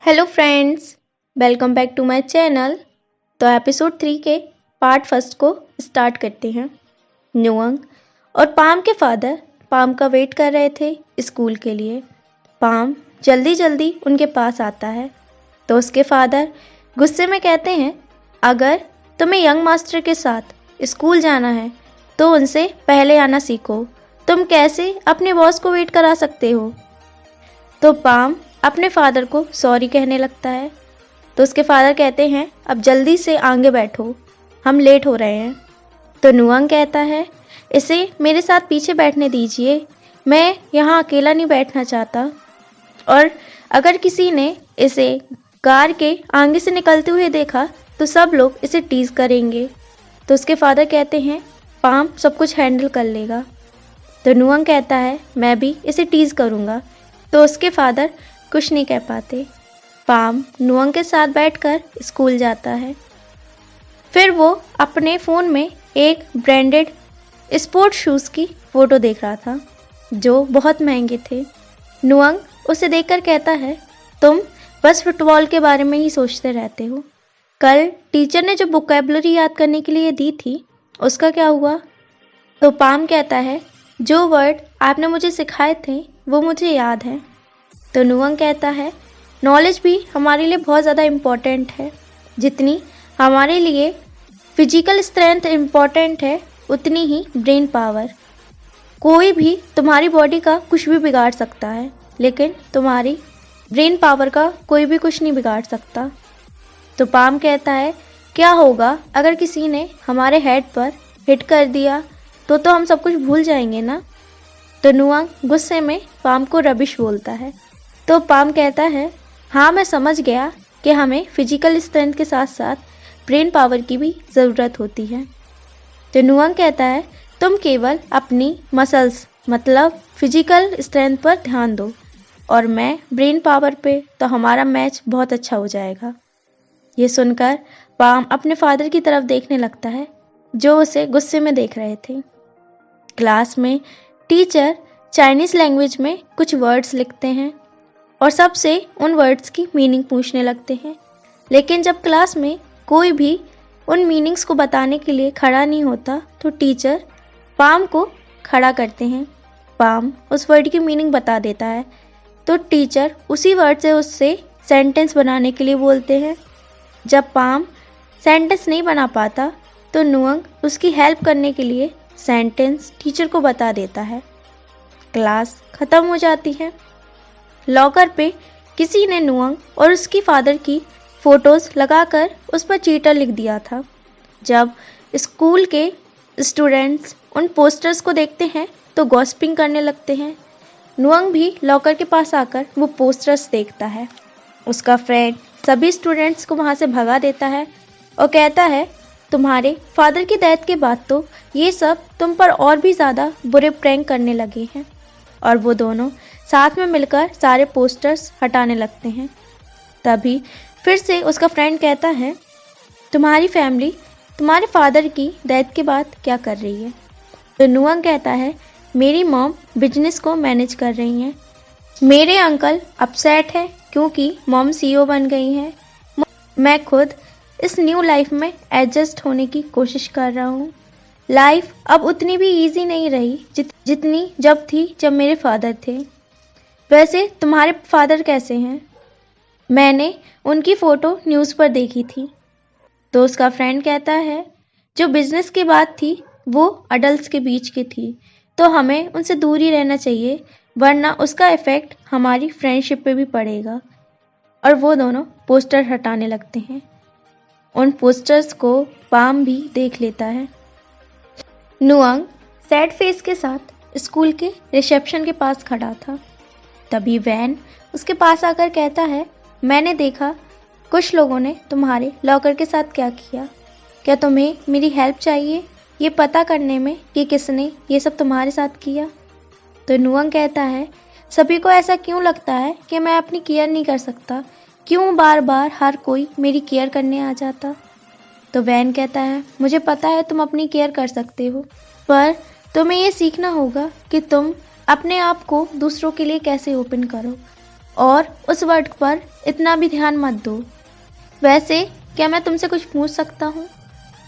Hello friends, welcome back to my channel. तो episode 3 के part first को start करते हैं। नुअंग और पाम के फादर पाम का वेट कर रहे थे स्कूल के लिए। पाम जल्दी जल्दी उनके पास आता है तो उसके फादर गुस्से में कहते हैं, अगर तुम्हें यंग मास्टर के साथ स्कूल जाना है तो उनसे पहले आना सीखो। तुम कैसे अपने बॉस को वेट करा सकते हो। तो पाम अपने फादर को सॉरी कहने लगता है तो उसके फादर कहते हैं, अब जल्दी से आगे बैठो, हम लेट हो रहे हैं। तो नुअंग कहता है, इसे मेरे साथ पीछे बैठने दीजिए, मैं यहाँ अकेला नहीं बैठना चाहता। और अगर किसी ने इसे कार के आगे से निकलते हुए देखा तो सब लोग इसे टीज करेंगे। तो उसके फादर कहते हैं, पाम सब कुछ हैंडल कर लेगा। तो नुअंग कहता है, मैं भी इसे टीज करूँगा। तो उसके फादर कुछ नहीं कह पाते। पाम नुअंग के साथ बैठकर स्कूल जाता है। फिर वो अपने फ़ोन में एक ब्रांडेड स्पोर्ट शूज़ की फ़ोटो देख रहा था जो बहुत महंगे थे। नुअंग उसे देखकर कहता है, तुम बस फुटबॉल के बारे में ही सोचते रहते हो। कल टीचर ने जो वोकैबुलरी याद करने के लिए दी थी उसका क्या हुआ। तो पाम कहता है, जो वर्ड आपने मुझे सिखाए थे वो मुझे याद है। तो नुअंग कहता है, नॉलेज भी हमारे लिए बहुत ज़्यादा इम्पॉर्टेंट है। जितनी हमारे लिए फिजिकल स्ट्रेंथ इम्पॉर्टेंट है उतनी ही ब्रेन पावर। कोई भी तुम्हारी बॉडी का कुछ भी बिगाड़ सकता है लेकिन तुम्हारी ब्रेन पावर का कोई भी कुछ नहीं बिगाड़ सकता। तो पाम कहता है, क्या होगा अगर किसी ने हमारे हेड पर हिट कर दिया तो हम सब कुछ भूल जाएंगे ना। तो नुअंग गुस्से में पाम को रबिश बोलता है। तो पाम कहता है, हाँ मैं समझ गया कि हमें फिजिकल स्ट्रेंथ के साथ साथ ब्रेन पावर की भी ज़रूरत होती है। तो नुअंग कहता है, तुम केवल अपनी मसल्स मतलब फिजिकल स्ट्रेंथ पर ध्यान दो और मैं ब्रेन पावर पे, तो हमारा मैच बहुत अच्छा हो जाएगा। ये सुनकर पाम अपने फादर की तरफ देखने लगता है जो उसे गुस्से में देख रहे थे। क्लास में टीचर चाइनीज़ लैंग्वेज में कुछ वर्ड्स लिखते हैं और सबसे उन वर्ड्स की मीनिंग पूछने लगते हैं। लेकिन जब क्लास में कोई भी उन मीनिंग्स को बताने के लिए खड़ा नहीं होता तो टीचर पाम को खड़ा करते हैं। पाम उस वर्ड की मीनिंग बता देता है तो टीचर उसी वर्ड से उससे सेंटेंस बनाने के लिए बोलते हैं। जब पाम सेंटेंस नहीं बना पाता तो नुअंग उसकी हेल्प करने के लिए सेंटेंस टीचर को बता देता है। क्लास ख़त्म हो जाती है। लॉकर पे किसी ने नुअंग और उसकी फादर की फ़ोटोज़ लगाकर उस पर चीटर लिख दिया था। जब स्कूल के स्टूडेंट्स उन पोस्टर्स को देखते हैं तो गॉसिपिंग करने लगते हैं। नुअंग भी लॉकर के पास आकर वो पोस्टर्स देखता है। उसका फ्रेंड सभी स्टूडेंट्स को वहाँ से भगा देता है और कहता है, तुम्हारे फादर की डेथ के बाद तो ये सब तुम पर और भी ज़्यादा बुरे प्रैंक करने लगे हैं। और वो दोनों साथ में मिलकर सारे पोस्टर्स हटाने लगते हैं। तभी फिर से उसका फ्रेंड कहता है, तुम्हारी फैमिली तुम्हारे फादर की डेथ के बाद क्या कर रही है। तो नुअंग कहता है, मेरी मॉम बिजनेस को मैनेज कर रही हैं। मेरे अंकल अपसेट है क्योंकि मॉम सीईओ बन गई हैं। मैं खुद इस न्यू लाइफ में एडजस्ट होने की कोशिश कर रहा हूँ। लाइफ अब उतनी भी इजी नहीं रही जितनी जब थी जब मेरे फादर थे। वैसे तुम्हारे फादर कैसे हैं? मैंने उनकी फ़ोटो न्यूज़ पर देखी थी। तो उसका फ्रेंड कहता है, जो बिज़नेस की बात थी वो अडल्ट्स के बीच की थी तो हमें उनसे दूर ही रहना चाहिए वरना उसका इफ़ेक्ट हमारी फ्रेंडशिप पे भी पड़ेगा। और वो दोनों पोस्टर हटाने लगते हैं। उन पोस्टर्स को पाम भी देख लेता है। नुअंग सैड फेस के साथ स्कूल के रिसेप्शन के पास खड़ा था। तभी वैन उसके पास आकर कहता है, मैंने देखा कुछ लोगों ने तुम्हारे लॉकर के साथ क्या किया। क्या तुम्हें मेरी हेल्प चाहिए ये पता करने में कि किसने ये सब तुम्हारे साथ किया। तो नुअंग कहता है, सभी को ऐसा क्यों लगता है कि मैं अपनी केयर नहीं कर सकता, क्यों बार बार हर कोई मेरी केयर करने आ जाता। तो वैन कहता है, मुझे पता है तुम अपनी केयर कर सकते हो पर तुम्हें ये सीखना होगा कि तुम अपने आप को दूसरों के लिए कैसे ओपन करो। और उस वर्ड पर इतना भी ध्यान मत दो। वैसे क्या मैं तुमसे कुछ पूछ सकता हूँ?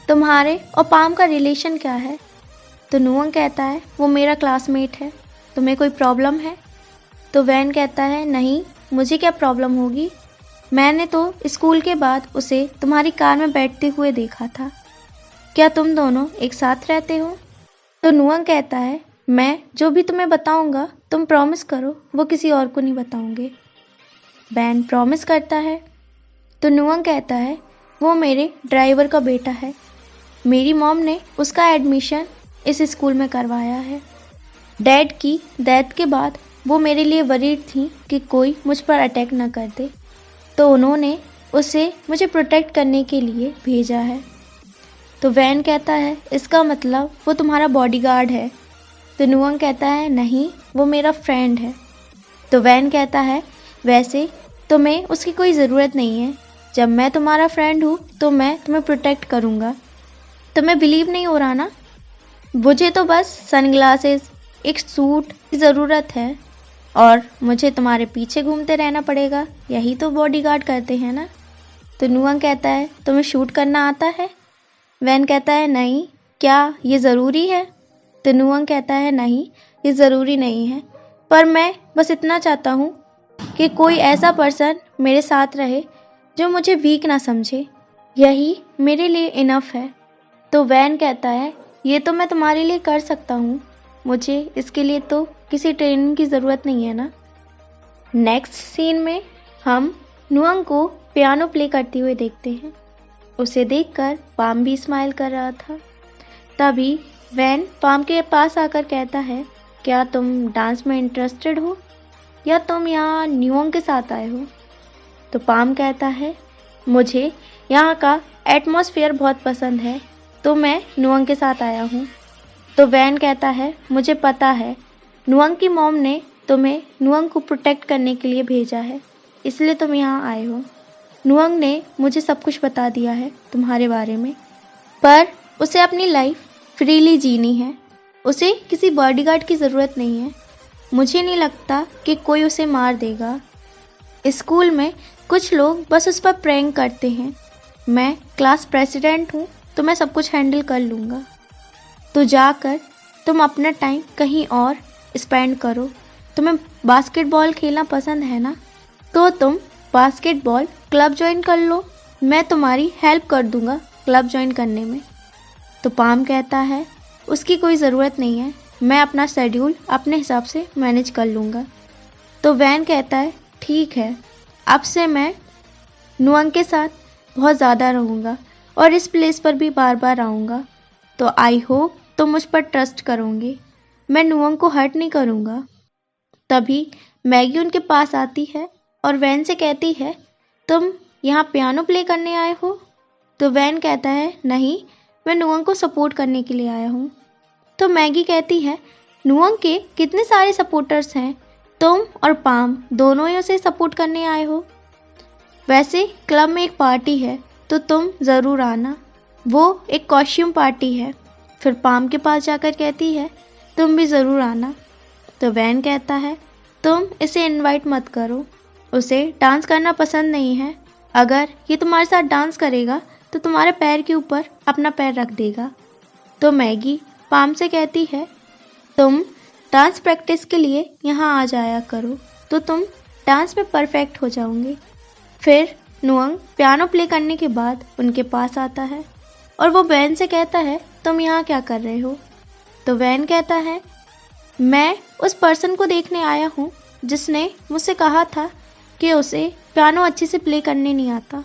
तुम्हारे और पाम का रिलेशन क्या है? तो नुअंग कहता है वो मेरा क्लासमेट है। तुम्हें कोई प्रॉब्लम है? तो वैन कहता है नहीं, मुझे क्या प्रॉब्लम होगी, मैंने तो स्कूल के बाद उसे तुम्हारी कार में बैठते हुए देखा था। क्या तुम दोनों एक साथ रहते हो? तो नुअंग कहता है मैं जो भी तुम्हें बताऊंगा तुम प्रॉमिस करो वो किसी और को नहीं बताओगे। वैन प्रॉमिस करता है। तो नुअंग कहता है वो मेरे ड्राइवर का बेटा है, मेरी मॉम ने उसका एडमिशन इस स्कूल में करवाया है। डैड की डेथ के बाद वो मेरे लिए वरीड थी कि कोई मुझ पर अटैक न कर दे, तो उन्होंने उसे मुझे प्रोटेक्ट करने के लिए भेजा है। तो वैन कहता है इसका मतलब वो तुम्हारा बॉडीगार्ड है? तो नुअंग कहता है नहीं, वो मेरा फ्रेंड है। तो वैन कहता है वैसे तुम्हें उसकी कोई ज़रूरत नहीं है, जब मैं तुम्हारा फ्रेंड हूँ तो मैं तुम्हें प्रोटेक्ट करूँगा। तुम्हें बिलीव नहीं हो रहा ना? मुझे तो बस सनग्लासेस, एक सूट की ज़रूरत है और मुझे तुम्हारे पीछे घूमते रहना पड़ेगा, यही तो बॉडीगार्ड करते हैं ना। तो नुअंग कहता है तुम्हें शूट करना आता है? वैन कहता है नहीं, क्या ये ज़रूरी है? तो नुअंग कहता है नहीं, ये ज़रूरी नहीं है, पर मैं बस इतना चाहता हूँ कि कोई ऐसा पर्सन मेरे साथ रहे जो मुझे वीक ना समझे, यही मेरे लिए इनफ है। तो वैन कहता है ये तो मैं तुम्हारे लिए कर सकता हूँ, मुझे इसके लिए तो किसी ट्रेनिंग की ज़रूरत नहीं है ना। नेक्स्ट सीन में हम नुअंग को पियानो प्ले करते हुए देखते हैं। उसे देखकर पाम भी स्माइल कर रहा था। तभी वैन पाम के पास आकर कहता है क्या तुम डांस में इंटरेस्टेड हो या तुम यहाँ नुअंग के साथ आए हो? तो पाम कहता है मुझे यहाँ का एटमॉस्फेयर बहुत पसंद है, तो मैं नुअंग के साथ आया हूँ। तो वैन कहता है मुझे पता है, नुअंग की मॉम ने तुम्हें नुअंग को प्रोटेक्ट करने के लिए भेजा है, इसलिए तुम यहाँ आए हो। नुअंग ने मुझे सब कुछ बता दिया है तुम्हारे बारे में, पर उसे अपनी लाइफ फ्रीली जीनी है, उसे किसी बॉडीगार्ड की ज़रूरत नहीं है। मुझे नहीं लगता कि कोई उसे मार देगा। स्कूल में कुछ लोग बस उस पर प्रैंक करते हैं, मैं क्लास प्रेसिडेंट हूँ तो मैं सब कुछ हैंडल कर लूँगा। तो जाकर तुम अपना टाइम कहीं और स्पेंड करो। तुम्हें बास्केटबॉल खेलना पसंद है ना, तो तुम बास्केटबॉल क्लब ज्वाइन कर लो, मैं तुम्हारी हेल्प कर दूँगा क्लब ज्वाइन करने में। तो पाम कहता है उसकी कोई ज़रूरत नहीं है, मैं अपना शेड्यूल अपने हिसाब से मैनेज कर लूँगा। तो वैन कहता है ठीक है, अब से मैं नुअंग के साथ बहुत ज़्यादा रहूँगा और इस प्लेस पर भी बार बार आऊँगा, तो आई होप तुम मुझ पर ट्रस्ट करोगे, मैं नुअंग को हर्ट नहीं करूँगा। तभी मैगी उनके पास आती है और वैन से कहती है तुम यहाँ पियानो प्ले करने आए हो? तो वैन कहता है नहीं, मैं नुअंग को सपोर्ट करने के लिए आया हूँ। तो मैगी कहती है नुअंग के कितने सारे सपोर्टर्स हैं, तुम और पाम दोनों ही उसे सपोर्ट करने आए हो। वैसे क्लब में एक पार्टी है तो तुम ज़रूर आना, वो एक कॉस्ट्यूम पार्टी है। फिर पाम के पास जाकर कहती है तुम भी ज़रूर आना। तो वैन कहता है तुम इसे इनवाइट मत करो, उसे डांस करना पसंद नहीं है, अगर ये तुम्हारे साथ डांस करेगा तो तुम्हारे पैर के ऊपर अपना पैर रख देगा। तो मैगी पाम से कहती है तुम डांस प्रैक्टिस के लिए यहाँ आ जाया करो, तो तुम डांस में परफेक्ट हो जाओगे। फिर नुअंग पियानो प्ले करने के बाद उनके पास आता है और वो वैन से कहता है तुम यहाँ क्या कर रहे हो? तो वैन कहता है मैं उस पर्सन को देखने आया हूँ जिसने मुझसे कहा था कि उसे पियानो अच्छे से प्ले करने नहीं आता,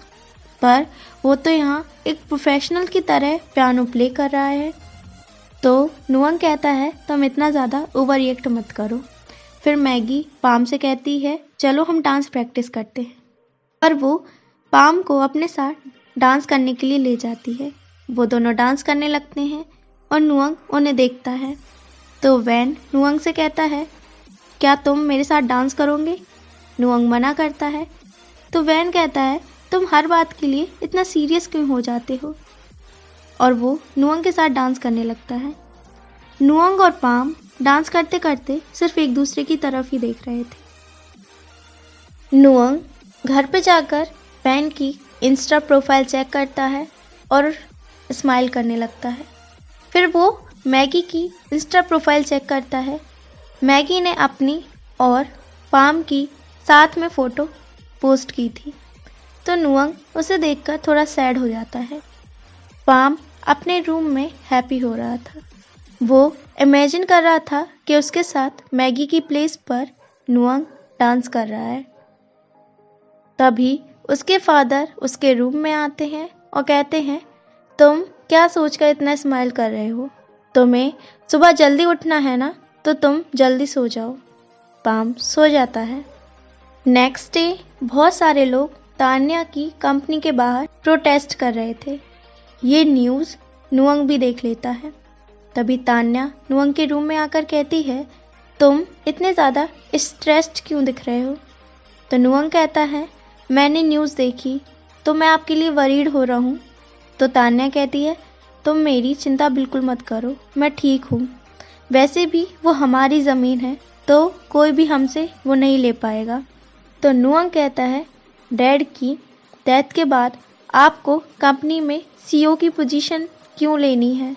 पर वो तो यहाँ एक प्रोफेशनल की तरह पियानो प्ले कर रहा है। तो नुअंग कहता है तुम इतना ज़्यादा ओवर रिएक्ट मत करो। फिर मैगी पाम से कहती है चलो हम डांस प्रैक्टिस करते हैं, पर वो पाम को अपने साथ डांस करने के लिए ले जाती है। वो दोनों डांस करने लगते हैं और नुअंग उन्हें देखता है। तो वैन नुअंग से कहता है क्या तुम मेरे साथ डांस करोगे? नुअंग मना करता है। तो वैन कहता है तुम हर बात के लिए इतना सीरियस क्यों हो जाते हो? और वो नुअंग के साथ डांस करने लगता है। नुअंग और पाम डांस करते करते सिर्फ एक दूसरे की तरफ ही देख रहे थे। नुअंग घर पे जाकर बहन की इंस्टा प्रोफाइल चेक करता है और स्माइल करने लगता है। फिर वो मैगी की इंस्टा प्रोफाइल चेक करता है। मैगी ने अपनी और पाम की साथ में फ़ोटो पोस्ट की थी, तो नुअंग उसे देखकर थोड़ा सैड हो जाता है। पाम अपने रूम में हैप्पी हो रहा था। वो इमेजिन कर रहा था कि उसके साथ मैगी की प्लेस पर नुअंग डांस कर रहा है। तभी उसके फादर उसके रूम में आते हैं और कहते हैं, तुम क्या सोचकर इतना स्माइल कर रहे हो? तुम्हें सुबह जल्दी उठना है ना, तो तुम जल्दी सो जाओ। पाम सो जाता है। नेक्स्ट डे बहुत सारे लोग तान्या की कंपनी के बाहर प्रोटेस्ट कर रहे थे। ये न्यूज़ नुअंग भी देख लेता है। तभी तान्या नुअंग के रूम में आकर कहती है, तुम इतने ज़्यादा स्ट्रेस्ड क्यों दिख रहे हो? तो नुअंग कहता है, मैंने न्यूज़ देखी तो मैं आपके लिए वरीड हो रहा हूँ। तो तान्या कहती है, तुम मेरी चिंता बिल्कुल मत करो, मैं ठीक हूँ। वैसे भी वो हमारी ज़मीन है, तो कोई भी हमसे वो नहीं ले पाएगा। तो नुअंग कहता है, डैड की डेथ के बाद आपको कंपनी में सीईओ की पोजीशन क्यों लेनी है?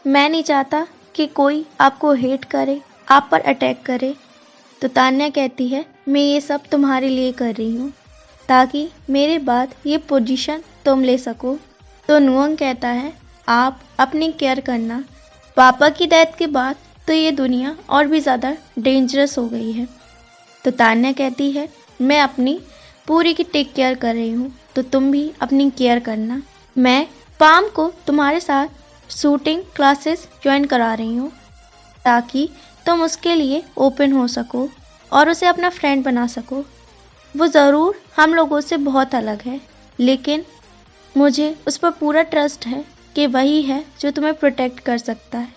मैं नहीं चाहता कि कोई आपको हेट करे, आप पर अटैक करे। तो तान्या कहती है, मैं ये सब तुम्हारे लिए कर रही हूँ ताकि मेरे बाद ये पोजीशन तुम ले सको। तो नुअंग कहता है, आप अपनी केयर करना। पापा की डेथ के बाद तो ये दुनिया और भी ज़्यादा डेंजरस हो गई है। तो तान्या कहती है, मैं अपनी पूरी की टेक केयर कर रही हूँ, तो तुम भी अपनी केयर करना। मैं पाम को तुम्हारे साथ शूटिंग क्लासेस ज्वाइन करा रही हूँ ताकि तुम उसके लिए ओपन हो सको और उसे अपना फ्रेंड बना सको। वो ज़रूर हम लोगों से बहुत अलग है, लेकिन मुझे उस पर पूरा ट्रस्ट है कि वही है जो तुम्हें प्रोटेक्ट कर सकता है।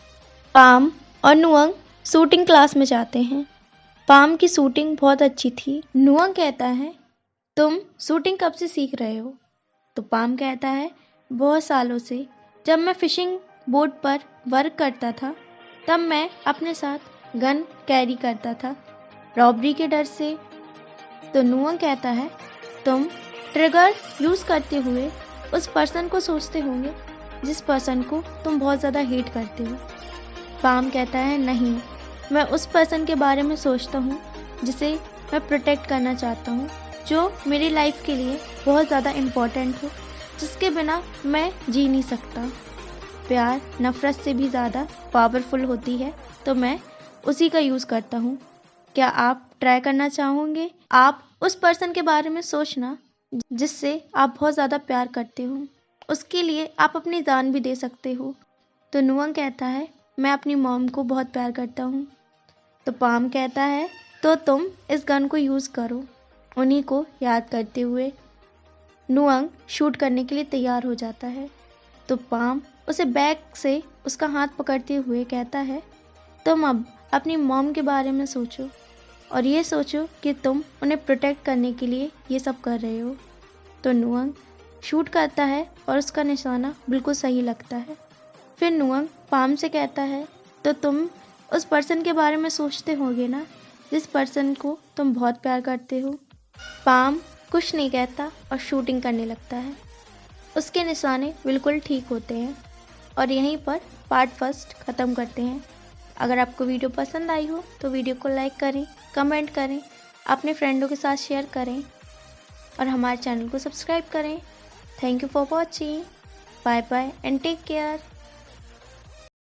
पाम और नुअंग शूटिंग क्लास में जाते हैं। पाम की शूटिंग बहुत अच्छी थी। नुअंग कहता है, तुम शूटिंग कब से सीख रहे हो? तो पाम कहता है, बहुत सालों से। जब मैं फिशिंग बोट पर वर्क करता था तब मैं अपने साथ गन कैरी करता था, रॉबरी के डर से। तो नुअंग कहता है, तुम ट्रिगर यूज़ करते हुए उस पर्सन को सोचते होंगे जिस पर्सन को तुम बहुत ज़्यादा हेट करते हो। पाम कहता है, नहीं, मैं उस पर्सन के बारे में सोचता हूँ जिसे मैं प्रोटेक्ट करना चाहता हूँ, जो मेरी लाइफ के लिए बहुत ज़्यादा इम्पोर्टेंट हो, जिसके बिना मैं जी नहीं सकता। प्यार नफ़रत से भी ज़्यादा पावरफुल होती है, तो मैं उसी का यूज़ करता हूँ। क्या आप ट्राई करना चाहोगे? आप उस पर्सन के बारे में सोचना जिससे आप बहुत ज़्यादा प्यार करते हो, उसके लिए आप अपनी जान भी दे सकते हो। तो नुअंग कहता है, मैं अपनी मॉम को बहुत प्यार करता हूँ। तो पाम कहता है, तो तुम इस गन को यूज़ करो। उन्हीं को याद करते हुए नुअंग शूट करने के लिए तैयार हो जाता है। तो पाम उसे बैक से उसका हाथ पकड़ते हुए कहता है, तुम अब अपनी मॉम के बारे में सोचो और ये सोचो कि तुम उन्हें प्रोटेक्ट करने के लिए ये सब कर रहे हो। तो नुअंग शूट करता है और उसका निशाना बिल्कुल सही लगता है। फिर नुअंग पाम से कहता है, तो तुम उस पर्सन के बारे में सोचते होगे ना, जिस पर्सन को तुम बहुत प्यार करते हो। पाम कुछ नहीं कहता और शूटिंग करने लगता है। उसके निशाने बिल्कुल ठीक होते हैं। और यहीं पर पार्ट फर्स्ट ख़त्म करते हैं। अगर आपको वीडियो पसंद आई हो तो वीडियो को लाइक करें, कमेंट करें, अपने फ्रेंडों के साथ शेयर करें और हमारे चैनल को सब्सक्राइब करें। Thank you for watching. Bye bye and take care.